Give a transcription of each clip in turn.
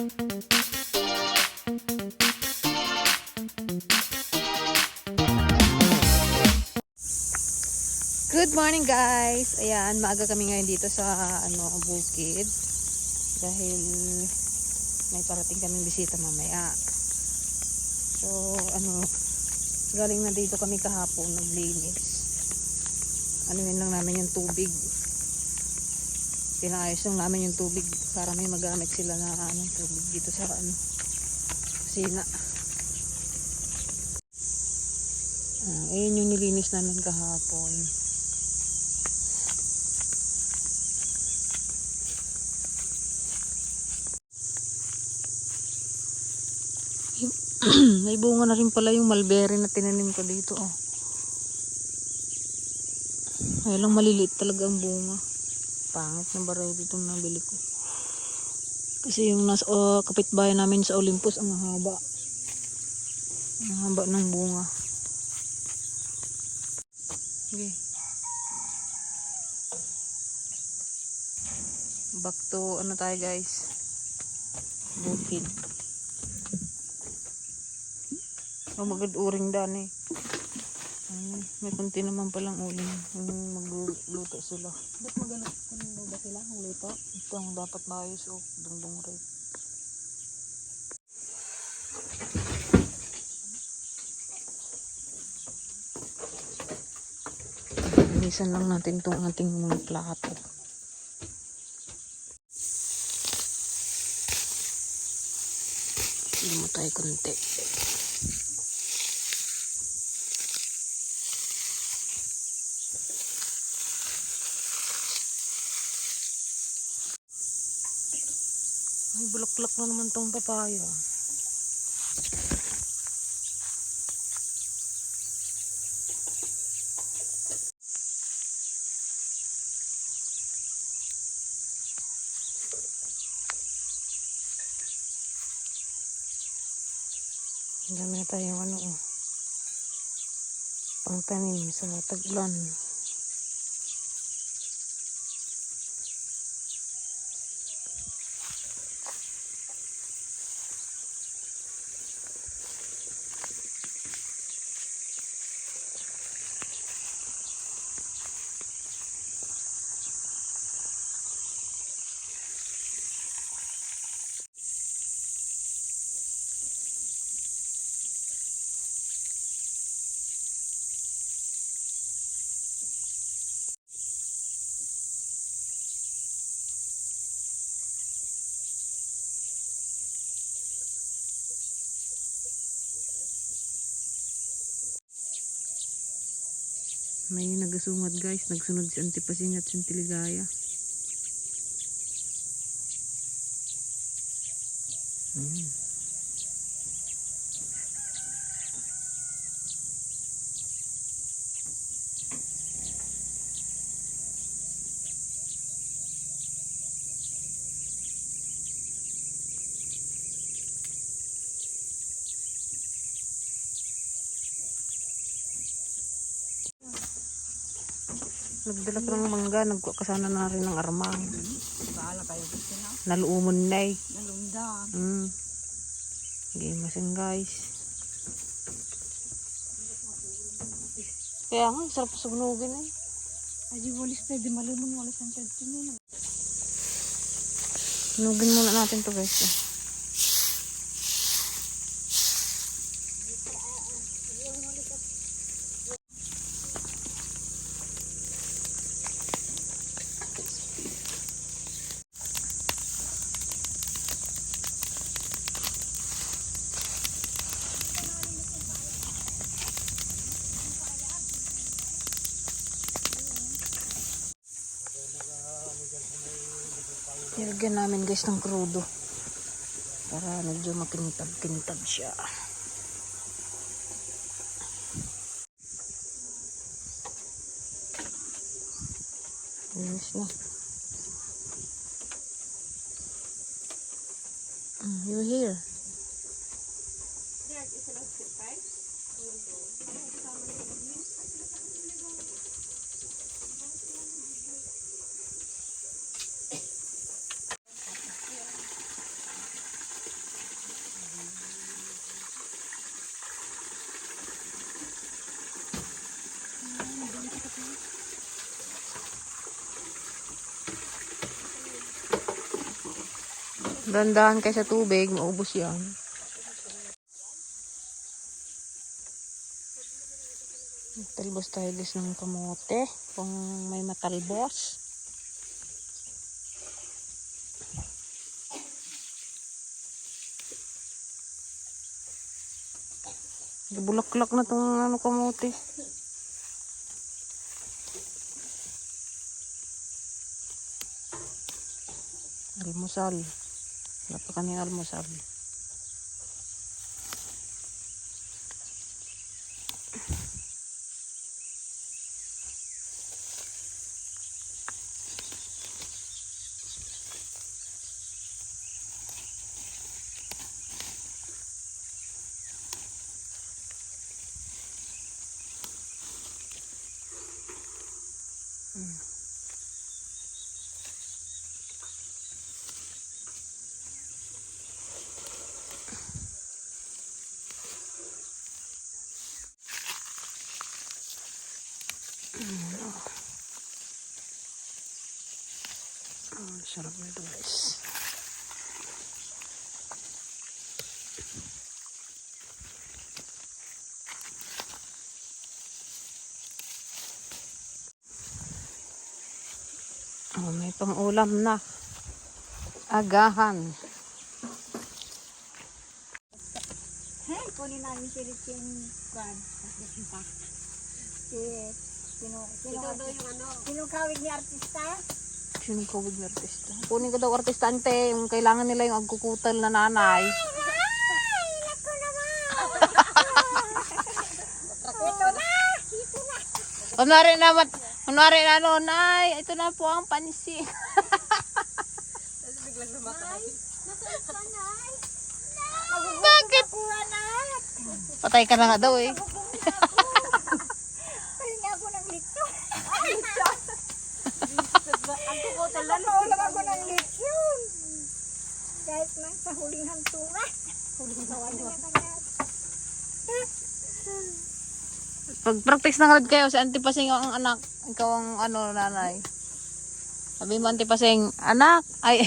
Good morning guys. Ayan, maaga kami ngayon dito sa bukid dahil may parating kaming bisita mamaya. So, galing na dito kami kahapon naglinis. Yun lang namin yung tubig. Pinaayos lang namin yung tubig para may magamit sila na tubig dito sa kusina. Ayun yung nilinis namin kahapon. May bunga na rin pala yung mulberry na tinanim ko dito. Ay lang, maliliit talaga ang bunga. Pangit na variety itong nabili ko. Kasi yung nasa kapitbahay namin sa Olympus, ang haba. Ang haba ng bunga. Okay. Back to tayo guys. Bukid. Magad uring dan eh. May kunti naman palang uling. Magluto sila. Ba't magalit ba sila ang luto? Ito ang dapat maayos o dungdung rin. Linisan lang natin itong ating mga plato. Hindi mo tayo kunti. Ay, bulaklak na naman tong papaya. Dami na tayong pangtanim sa taglan. May nagasungad guys, nagsunod si Antipasing at Sintiligaya. Nagdala ko ng mangga, nagkuha ka sana na rin ng armang. Bahala kayo gusto na. Naluumon na eh. Nalunda. Game masin guys. Kaya nga, sarap sugnugin eh. Ay, walis pwede malumon, walis ang tagtinin. Sunugin muna natin to guys. Nilagyan namin guys ng krudo para medyo makintab-kintab siya. Ayos na. You're here. Dandahan kayo sa tubig, maubos yan. Talbos tayo guys ng kamote kung may matalbos. Bulaklak na tong ano kamote. Almusal. Wala pa kami almusal. Sarap nito guys. Oh, may pang-ulam na. Agahan. Hey, kunin namin si Richie Kwan. Sino kawig ni artista? Sinong kawig na artista? Kunin ko daw artista ante. Yung kailangan nila yung agkukutal na nanay. Naku naman! Ito na! Kunwari na ano, nay, ito na po ang pansin. Bakit? Patay ka na nga daw eh. Pahinga ako ng litso. Naulam ako ng litson. Kahit na sa huling hantura. Huling hantura. Pag-practice na kalad kayo, si Auntie Pasing ang anak. Ikaw ang ano, nanay. Sabi mo, Auntie Pasing, anak. Ay.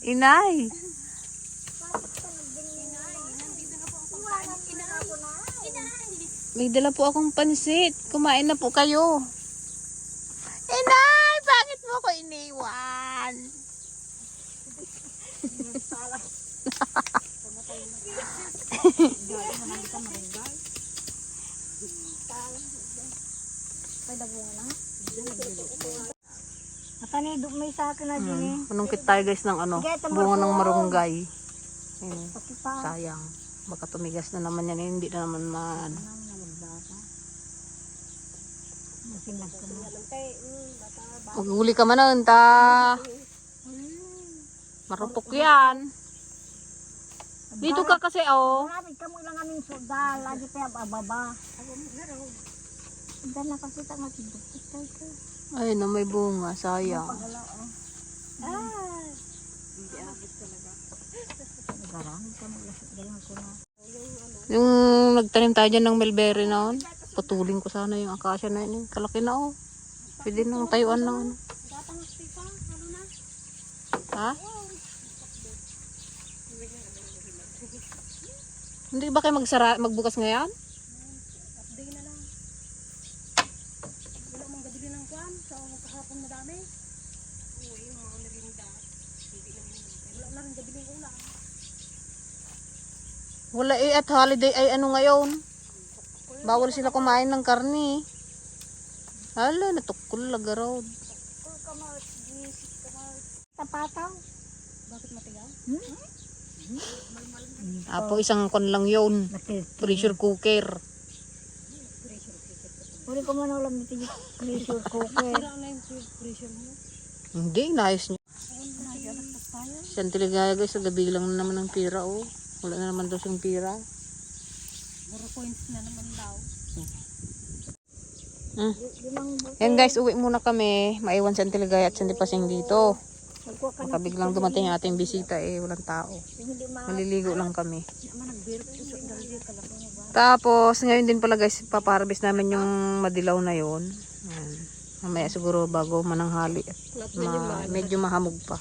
Inay. May dala po akong pansit. Kumain na po kayo. Inay, bakit mo ko iniwan? Matanido may sa akin na din eh. Manungkit tayo guys ng ano, bunga ng marunggay. Ayun, Pakipa. sayang. Baka tumigas na naman yan. Hindi na naman man. Maghuli ka man nun, ta. Marupok yan. Dito ka kasi, oh. Maraming kamo lang aming sudal. Lagi pa ababa. Dahil nakakita matibukit tayo ka. Ay, na may bunga. Sayang. Maraming kamo lang. Galing ko na. Yung nagtanim tayo dyan ng mulberry noon, putulin ko sana yung akasya na yun. Kalaki na, oh. Pwede nang tayuan na, ano. Ha? Hindi ba kayo magbukas ngayon? Update na lang. Wala mong gabi ng kwan. Sa kahapon madami. Oo, yung mga merinda. Wala na rin gabi ng ulam. Wala eh, at holiday ay ano ngayon. Bawal sila kumain ng karni. Hala, natukol lagaraw. Tapataw. Bakit matigaw? Apo, isang kon lang yun. Pressure cooker. Uli ko man ulam nito yung pressure cooker. Hindi, inayos niya. Siyang Tiligaya guys, sa gabi lang naman ng pira, oh. Wala na naman daw siyang pira. Puro points na naman daw. Yan guys, uwi muna kami. Maiwan si Tiligaya at si Pasing dito. Baka biglang dumating yung ating bisita eh, walang tao. Maliligo lang kami. Tapos, ngayon din pala guys, papaharvest namin yung madilaw na yon. Mamaya siguro bago mananghali. Medyo mahamog pa.